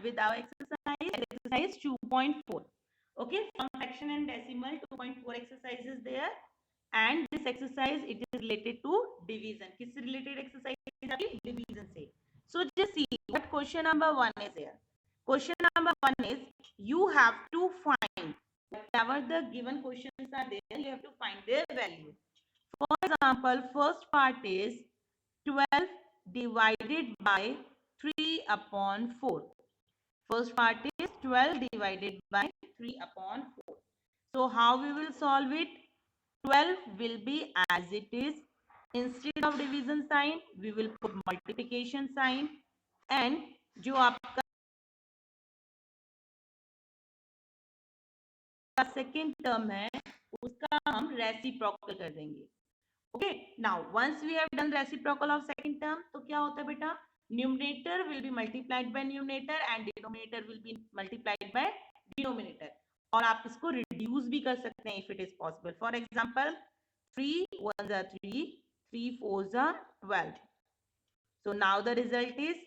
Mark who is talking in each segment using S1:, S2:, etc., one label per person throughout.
S1: with our exercise 2.4. Okay, from fraction and decimal 2.4 exercise is there, and this exercise it is related to division. किससे related exercise है आपकी? Division से. So just see what question number 1 is there. Question number 1 is you have to find whatever the given questions are there, you have to find their value. For example, first part is 12 divided by 3 upon 4. First part is 12 divided by 3 upon 4. So how we will solve it? 12 will be as it is. Instead of division sign, we will put multiplication sign. And जो आपका second term है उसका हम reciprocal कर देंगे. Okay, now once we have done reciprocal of second term, तो क्या होता है बेटा? Numerator will be multiplied by numerator and denominator will be multiplied by denominator. और आप इसको reduce भी कर सकते हैं if it is possible. For example, 3 1s are 3, 3 4s are 12. So now the result is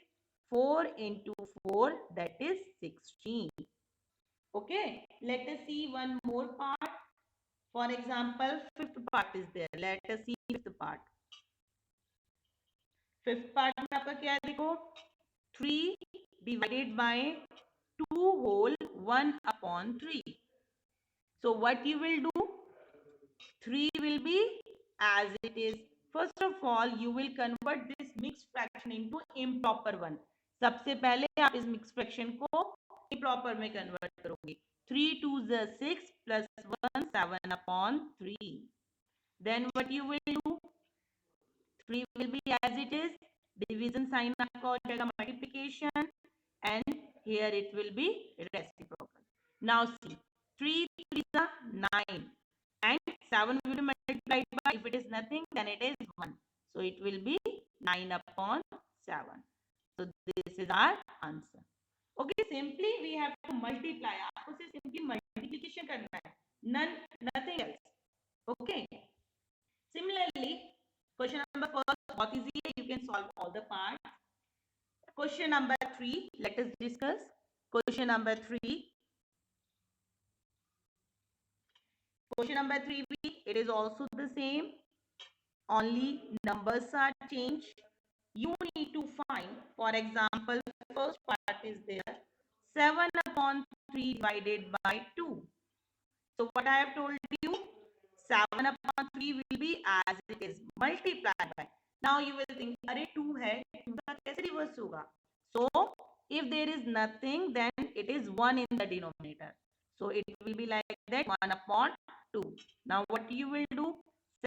S1: 4 into 4, that is 16. Okay, let us see one more part. For example, fifth part is there. Let us see fifth part. Fifth part में आपका क्या है? देखो 3 divided by 2 whole 1 upon 3. So what you will do? 3 will be as it is. First of all, you will convert this mixed fraction into improper one. सबसे पहले आप इस mixed fraction को improper में convert करोगे. 3 2s are 6 plus 1 7 upon 3. Then what you will do? 3 will be as it is. Division sign आपका हो जाएगा multiplication and here it will be reciprocal. Now see 3 3 is 9 and 7 will be multiplied by, if it is nothing then it is 1. So it will be 9 upon 7. So this is our answer. Okay, simply we have to multiply. आपको सिर्फ simply multiplication करना है. Nothing else. Okay. Similarly, question number first, बहुत easy है. You can solve all the parts. Question number 3, let us discuss. Question number 3. Question number 3b, it is also the same. Only numbers are changed. You need to find, for example, first part is there. 7 upon 3 divided by 2. So what I have told you, 7 upon 3 will be as it is multiplied by. Now you will think, अरे 2 है, 2 का कैसे reverse होगा? So if there is nothing, then it is 1 in the denominator. So it will be like that, 1 upon 2. Now what you will do?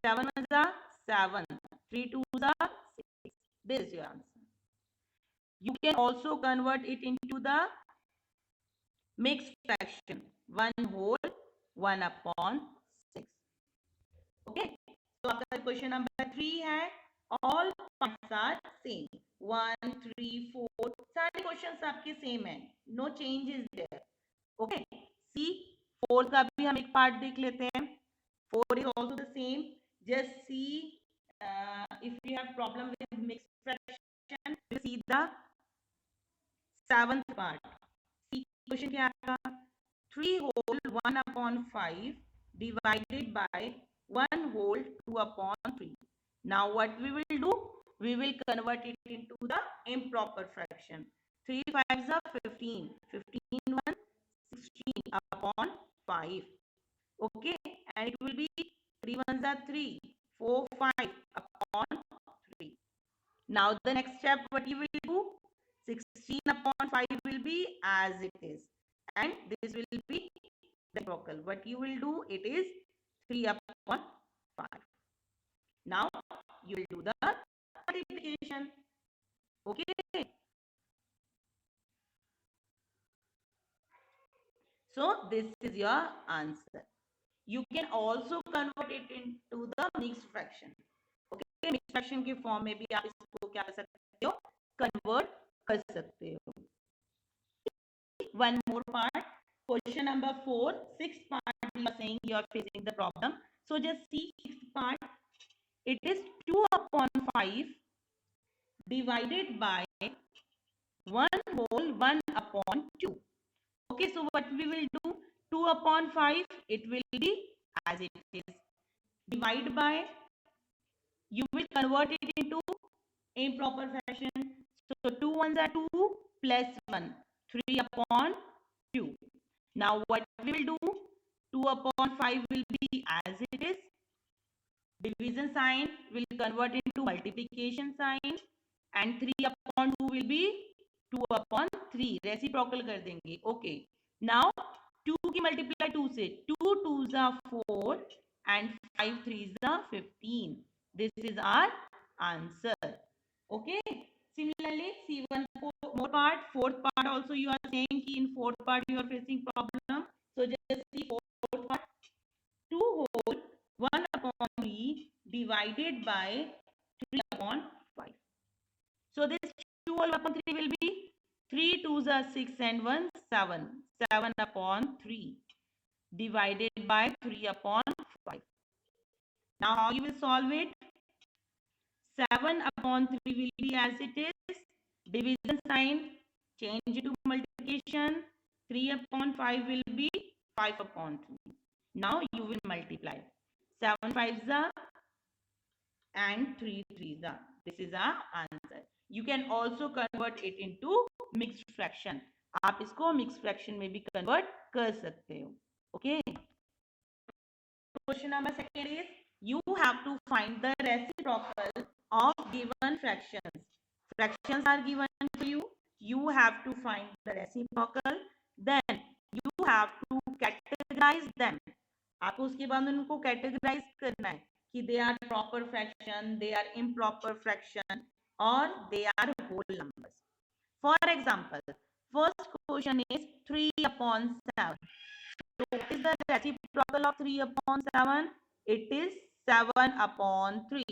S1: 7 is a 7, 3 2s are 6. This is your answer. You can also convert it into the mixed fraction. 1 whole 1 upon 6. Okay. So आपका question number 3 है. All parts are same. 1 3 4 सारे questions आपके same है. No change is there. Okay. See 4 का भी हम एक part देख लेते हैं. 4 is also the same. Just see if you have problem with mixed fraction, you see the 7th part. See question क्या आएगा? 3 whole 1 upon 5 divided by 1 whole 2 upon 3. Now what we will do? We will convert it into the improper fraction. 3 5s are 15. 15 1 16 upon 5. Okay, and it will be 3 1s are 3. 4 5 upon 3. Now the next step, what you will do? 16 upon 5 will be as it is, and this will be the reciprocal. What you will do? It is 3 upon 5. Now you will do the multiplication. Okay. So this is your answer. You can also convert it into the mixed fraction. Okay, mixed fraction के form में भी आप इसको क्या कर सकते हो? Convert कर सकते हो. One more part. Question number 4, sixth part. You are saying you are facing the problem. So just see sixth part. It is 2 upon 5 divided by 1 whole 1 upon 2. Okay, so what we will do? 2 upon 5, it will be as it is. Divide by, you will convert it into improper fashion. So 2 ones are 2 plus 1, 3 upon 2. Now what we will do? 2 upon 5 will be as it is. Division sign will convert into multiplication sign, and 3 upon 2 will be 2 upon 3. Reciprocal कर देंगे. Okay. Now 2 की multiply 2 से, 2 2s are 4 and 5 3s are 15. This is our answer. Okay. Similarly, see one more part. Fourth part also you are saying कि in fourth part you are facing problem. So just see fourth part. 2 whole 1 upon 3 divided by 3 upon 5. So this 2 whole upon 3 will be 3 2s are 6 and 1 7. 7 upon 3 divided by 3 upon 5. Now how you will solve it? 7 upon 3 will be as it is. Division sign, change it to multiplication. 3 upon 5 will be 5 upon 3. Now you will multiply. 7 5s are and 3 3s are. This is our answer. You can also convert it into mixed fraction. आप इसको mixed fraction में भी convert कर सकते हो. Okay. Question number second is, you have to find the reciprocal of given fractions. Fractions are given to you. You have to find the reciprocal. Then you have to categorize them. आपको उसके बाद उनको categorize करना है कि they are proper fraction, they are improper fraction, or they are whole numbers. For example, first question is 3 upon 7. So what is the reciprocal of 3 upon 7? It is 7 upon 3.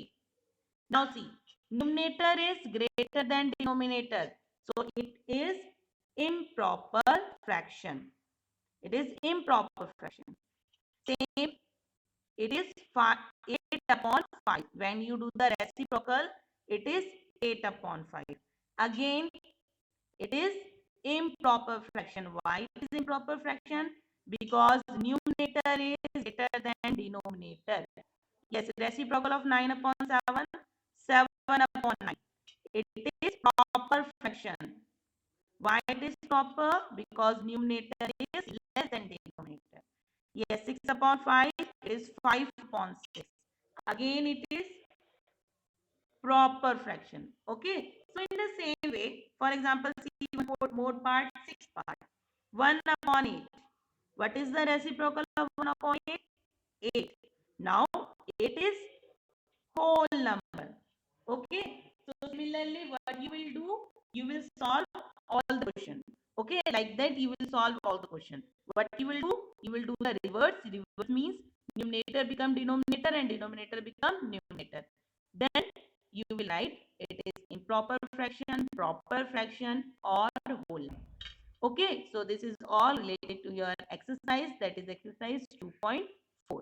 S1: Now see, numerator is greater than denominator. So it is improper fraction. It is improper fraction. Same, it is 8 upon 5. When you do the reciprocal, it is 8 upon 5. Again, it is improper fraction. Why it is improper fraction? Because numerator is greater than denominator. Yes, reciprocal of 9 upon 7, 7 upon 9. It is proper fraction. Why it is proper? Because numerator is less than denominator. Yes, 6 upon 5 is 5 upon 6. Again, it is proper fraction. Okay. So in the same way, for example, see more part, 6 part. 1 upon 8. What is the reciprocal of 1 upon 8? 8. Now, 8 is whole number. Okay. So similarly, what you will do? You will solve all the question. Okay. Like that, you will solve all the question. What you will do? You will do the reverse. Reverse means numerator become denominator and denominator become numerator. Then you will write it is improper fraction, proper fraction, or whole. Okay, so this is all related to your exercise, that is exercise 2.4.